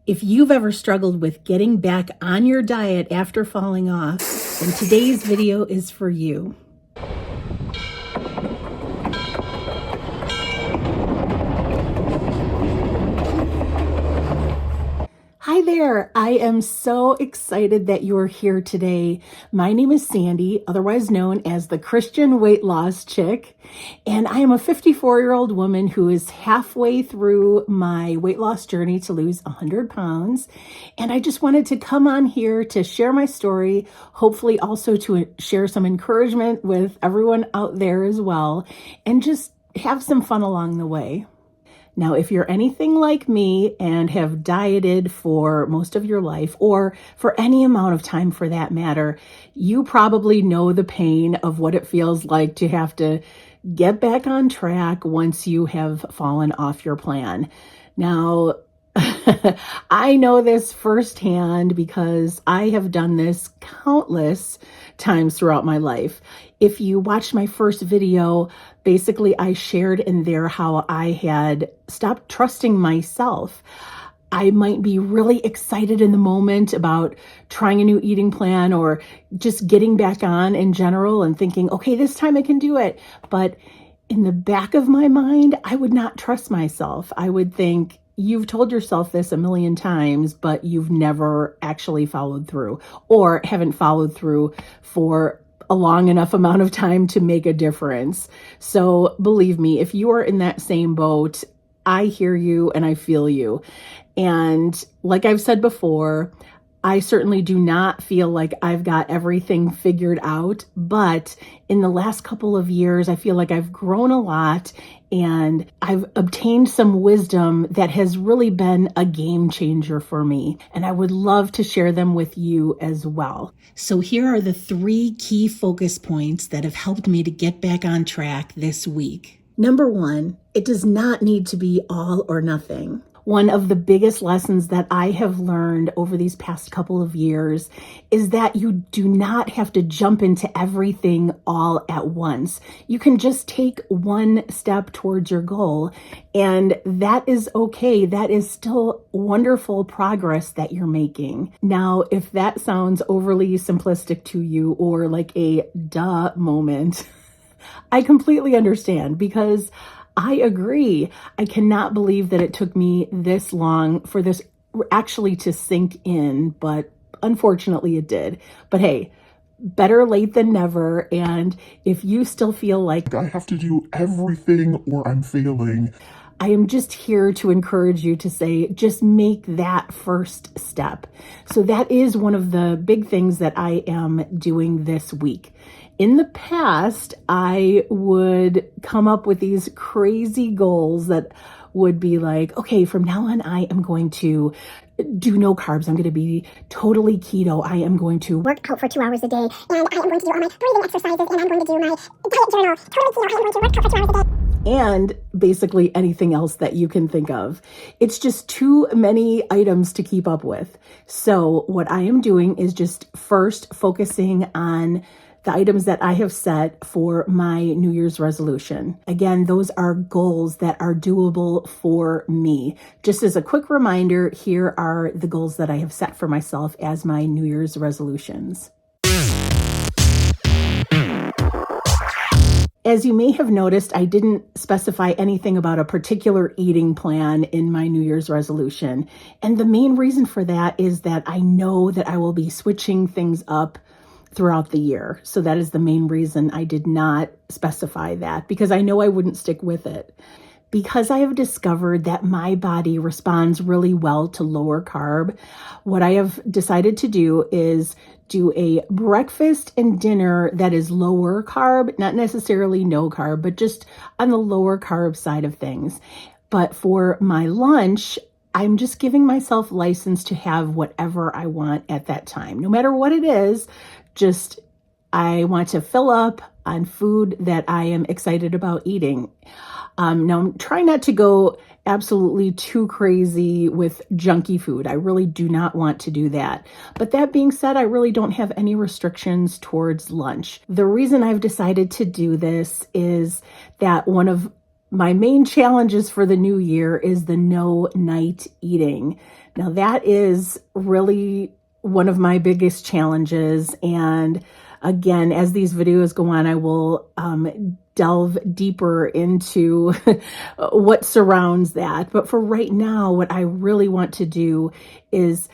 If you've ever struggled with getting back on your diet after falling off, then today's video is for you. Hi there, I am so excited that you're here today. My name is Sandie, otherwise known as the Christian Weight Loss Chick, and I am a 54-year-old woman who is halfway through my weight loss journey to lose 100 pounds, and I just wanted to come on here to share my story, hopefully also to share some encouragement with everyone out there as well, and just have some fun along the way. Now, if you're anything like me and have dieted for most of your life, or for any amount of time for that matter, you probably know the pain of what it feels like to have to get back on track once you have fallen off your plan. Now, I know this firsthand because I have done this countless times throughout my life. If you watched my first video, basically I shared in there how I had stopped trusting myself. I might be really excited in the moment about trying a new eating plan or just getting back on in general and thinking, okay, this time I can do it. But in the back of my mind, I would not trust myself. I would think, you've told yourself this a million times, but you've never actually followed through, or haven't followed through for a long enough amount of time to make a difference. So believe me, if you are in that same boat, I hear you and I feel you. And like I've said before, I certainly do not feel like I've got everything figured out, but in the last couple of years, I feel like I've grown a lot and I've obtained some wisdom that has really been a game changer for me. And I would love to share them with you as well. So here are the 3 key focus points that have helped me to get back on track this week. Number 1, it does not need to be all or nothing. One of the biggest lessons that I have learned over these past couple of years is that you do not have to jump into everything all at once. You can just take one step towards your goal, and that is okay. That is still wonderful progress that you're making. Now, if that sounds overly simplistic to you or like a duh moment, I completely understand, because I agree. I cannot believe that it took me this long for this actually to sink in, but unfortunately it did. But hey, better late than never. And if you still feel like I have to do everything or I'm failing, I am just here to encourage you to say, just make that first step. So that is one of the big things that I am doing this week. In the past, I would come up with these crazy goals that would be like, okay, from now on, I am going to do no carbs. I'm going to be totally keto. I am going to work out for 2 hours a day, and I am going to do all my breathing exercises, and I'm going to do my diet journal. Totally keto. I am going to work out for 2 hours a day. And basically anything else that you can think of. It's just too many items to keep up with. So what I am doing is just first focusing on the items that I have set for my New Year's resolution. Again, those are goals that are doable for me. Just as a quick reminder, here are the goals that I have set for myself as my New Year's resolutions. As you may have noticed, I didn't specify anything about a particular eating plan in my New Year's resolution. And the main reason for that is that I know that I will be switching things up throughout the year. So that is the main reason I did not specify that, because I know I wouldn't stick with it. Because I have discovered that my body responds really well to lower carb, what I have decided to do is do a breakfast and dinner that is lower carb, not necessarily no carb, but just on the lower carb side of things. But for my lunch, I'm just giving myself license to have whatever I want at that time, no matter what it is. Just, I want to fill up on food that I am excited about eating. Now, I'm trying not to go absolutely too crazy with junky food. I really do not want to do that. But that being said, I really don't have any restrictions towards lunch. The reason I've decided to do this is that one of my main challenges for the new year is the no night eating. Now that is really one of my biggest challenges. And again, as these videos go on, I will delve deeper into what surrounds that. But for right now, what I really want to do is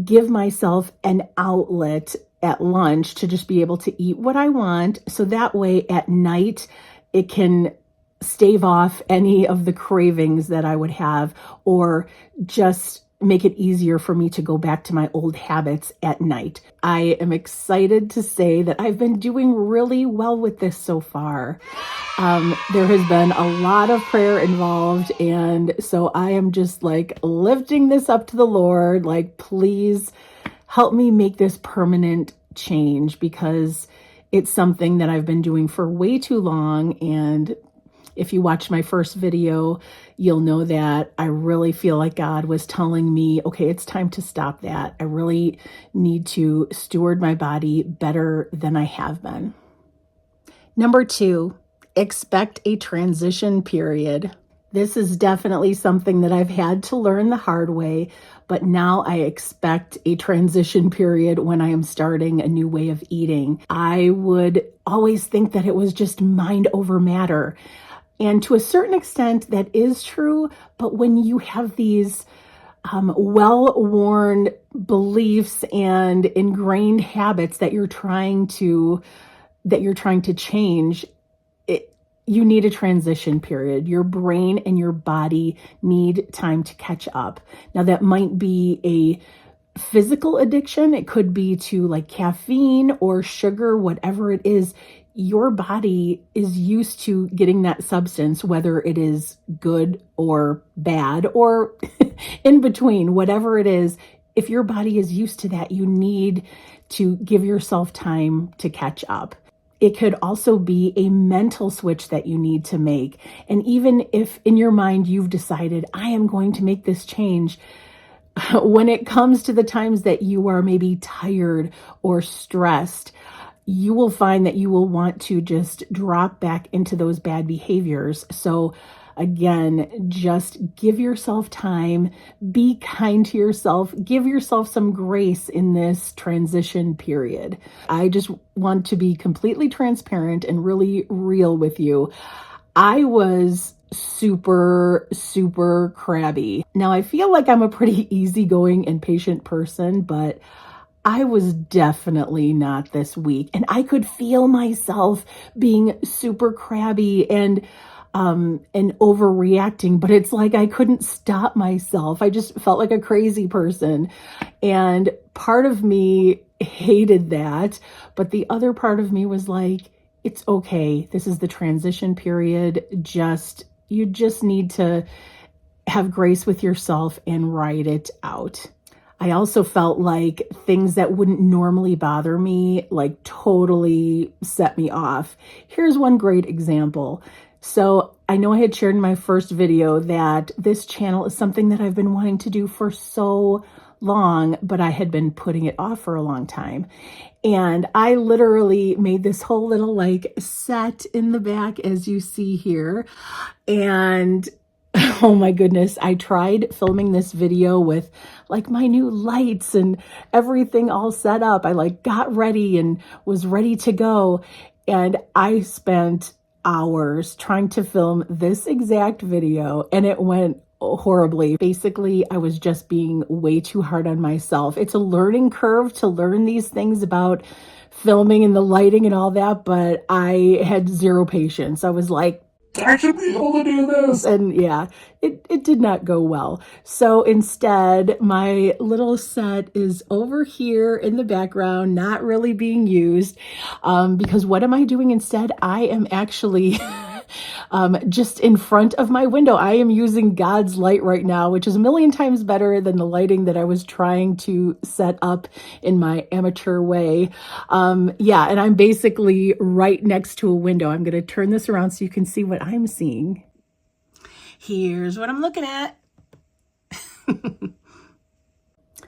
give myself an outlet at lunch to just be able to eat what I want. So that way at night, it can stave off any of the cravings that I would have, or just make it easier for me to go back to my old habits at night. I am excited to say that I've been doing really well with this so far. There has been a lot of prayer involved, and so I am just like lifting this up to the Lord, like, please help me make this permanent change, because it's something that I've been doing for way too long. And if you watch my first video, you'll know that I really feel like God was telling me, okay, it's time to stop that. I really need to steward my body better than I have been. Number 2, expect a transition period. This is definitely something that I've had to learn the hard way, but now I expect a transition period when I am starting a new way of eating. I would always think that it was just mind over matter. And to a certain extent, that is true. But when you have these well-worn beliefs and ingrained habits that you're trying to change, you need a transition period. Your brain and your body need time to catch up. Now, that might be a physical addiction. It could be to like caffeine or sugar, whatever it is. Your body is used to getting that substance, whether it is good or bad or in between, whatever it is. If your body is used to that, you need to give yourself time to catch up. It could also be a mental switch that you need to make. And even if in your mind you've decided, I am going to make this change, when it comes to the times that you are maybe tired or stressed, you will find that you will want to just drop back into those bad behaviors. So again, just give yourself time, be kind to yourself, give yourself some grace in this transition period. I just want to be completely transparent and really real with you. I was super crabby. Now, I feel like I'm a pretty easygoing and patient person, but I was definitely not this week. And I could feel myself being super crabby and overreacting, but it's like I couldn't stop myself. I just felt like a crazy person. And part of me hated that, but the other part of me was like, it's okay. This is the transition period. You just need to have grace with yourself and ride it out. I also felt like things that wouldn't normally bother me, like totally set me off. Here's one great example. So I know I had shared in my first video that this channel is something that I've been wanting to do for so long, but I had been putting it off for a long time. And I literally made this whole little like set in the back, as you see here. And oh my goodness, I tried filming this video with like my new lights and everything all set up. I like got ready and was ready to go. And I spent hours trying to film this exact video, and it went horribly. Basically, I was just being way too hard on myself. It's a learning curve to learn these things about filming and the lighting and all that, but I had zero patience. I was like, I should be able to do this. and yeah, it did not go well. So instead, my little set is over here in the background, not really being used, because what am I doing instead? I am actually just in front of my window. I am using God's light right now, which is a million times better than the lighting that I was trying to set up in my amateur way. Yeah, and I'm basically right next to a window. I'm going to turn this around so you can see what I'm seeing. Here's what I'm looking at.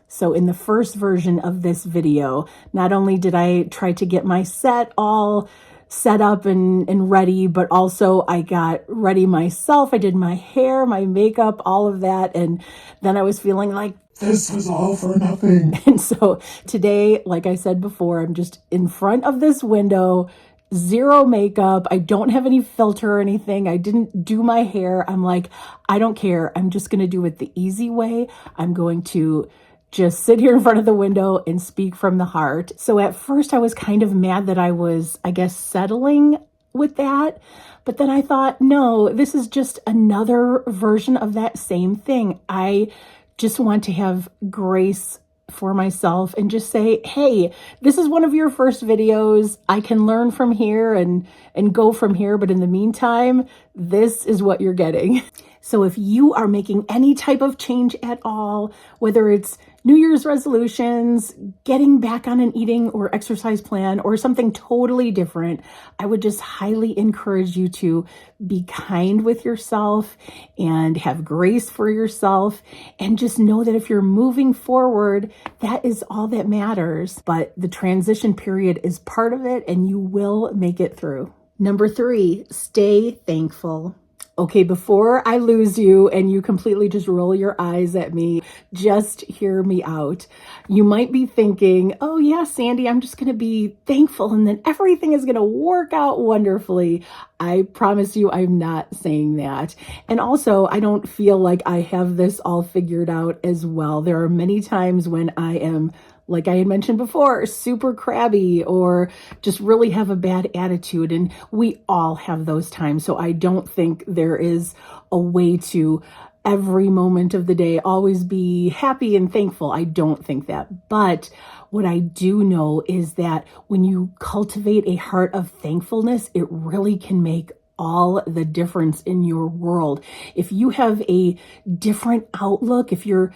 So in the first version of this video, not only did I try to get my set all set up and ready, but also I got ready myself. I did my hair, my makeup, all of that. And then I was feeling like, This was all for nothing. And so today, like I said before, I'm just in front of this window, zero makeup. I don't have any filter or anything. I didn't do my hair. I'm like, I don't care. I'm just going to do it the easy way. I'm going to just sit here in front of the window and speak from the heart. So at first I was kind of mad that I was, I guess, settling with that. But then I thought, no, this is just another version of that same thing. I just want to have grace for myself and just say, hey, this is one of your first videos. I can learn from here and go from here. But in the meantime, this is what you're getting. So if you are making any type of change at all, whether it's New Year's resolutions, getting back on an eating or exercise plan, or something totally different, I would just highly encourage you to be kind with yourself and have grace for yourself, and just know that if you're moving forward, that is all that matters. But the transition period is part of it, and you will make it through. Number 3, stay thankful. Okay, before I lose you and you completely just roll your eyes at me, just hear me out. You might be thinking, oh yeah, Sandie, I'm just going to be thankful and then everything is going to work out wonderfully. I promise you, I'm not saying that. And also, I don't feel like I have this all figured out as well. There are many times when I am, like I had mentioned before, super crabby or just really have a bad attitude. And we all have those times. So I don't think there is a way to every moment of the day always be happy and thankful. I don't think that. But what I do know is that when you cultivate a heart of thankfulness, it really can make all the difference in your world. If you have a different outlook, if you're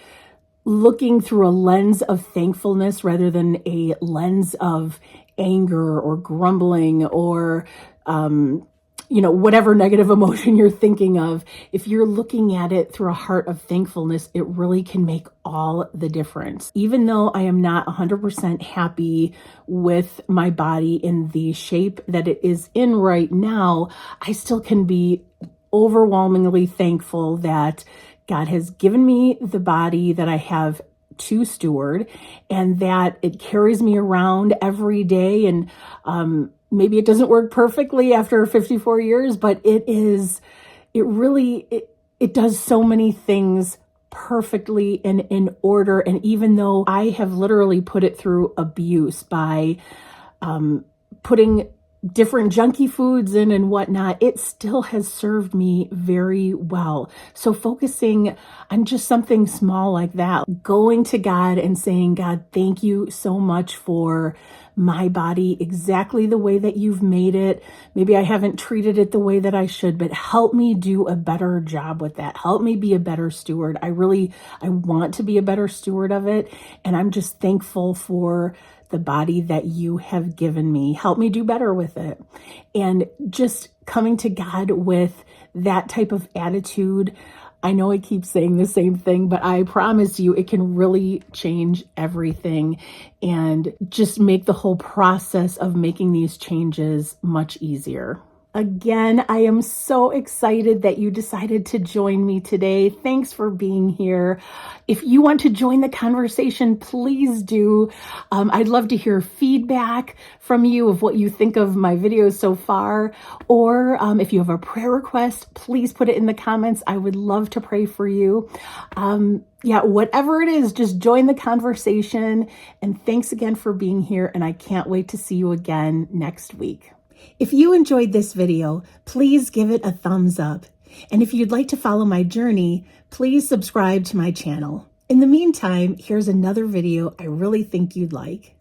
looking through a lens of thankfulness rather than a lens of anger or grumbling or, whatever negative emotion you're thinking of, if you're looking at it through a heart of thankfulness, it really can make all the difference. Even though I am not 100% happy with my body in the shape that it is in right now, I still can be overwhelmingly thankful that God has given me the body that I have to steward, and that it carries me around every day. And maybe it doesn't work perfectly after 54 years, but it does so many things perfectly and in order. And even though I have literally put it through abuse by putting different junky foods in and whatnot, it still has served me very well. So focusing on just something small like that, going to God and saying, God, thank you so much for my body exactly the way that you've made it. Maybe I haven't treated it the way that I should, but help me do a better job with that. Help me be a better steward. I want to be a better steward of it. And I'm just thankful for the body that you have given me. Help me do better with it. And just coming to God with that type of attitude. I know I keep saying the same thing, but I promise you it can really change everything and just make the whole process of making these changes much easier. Again, I am so excited that you decided to join me today. Thanks for being here. If you want to join the conversation, please do. I'd love to hear feedback from you of what you think of my videos so far. Or if you have a prayer request, please put it in the comments. I would love to pray for you. Whatever it is, just join the conversation. And thanks again for being here. And I can't wait to see you again next week. If you enjoyed this video, please give it a thumbs up. And if you'd like to follow my journey, please subscribe to my channel. In the meantime, here's another video I really think you'd like.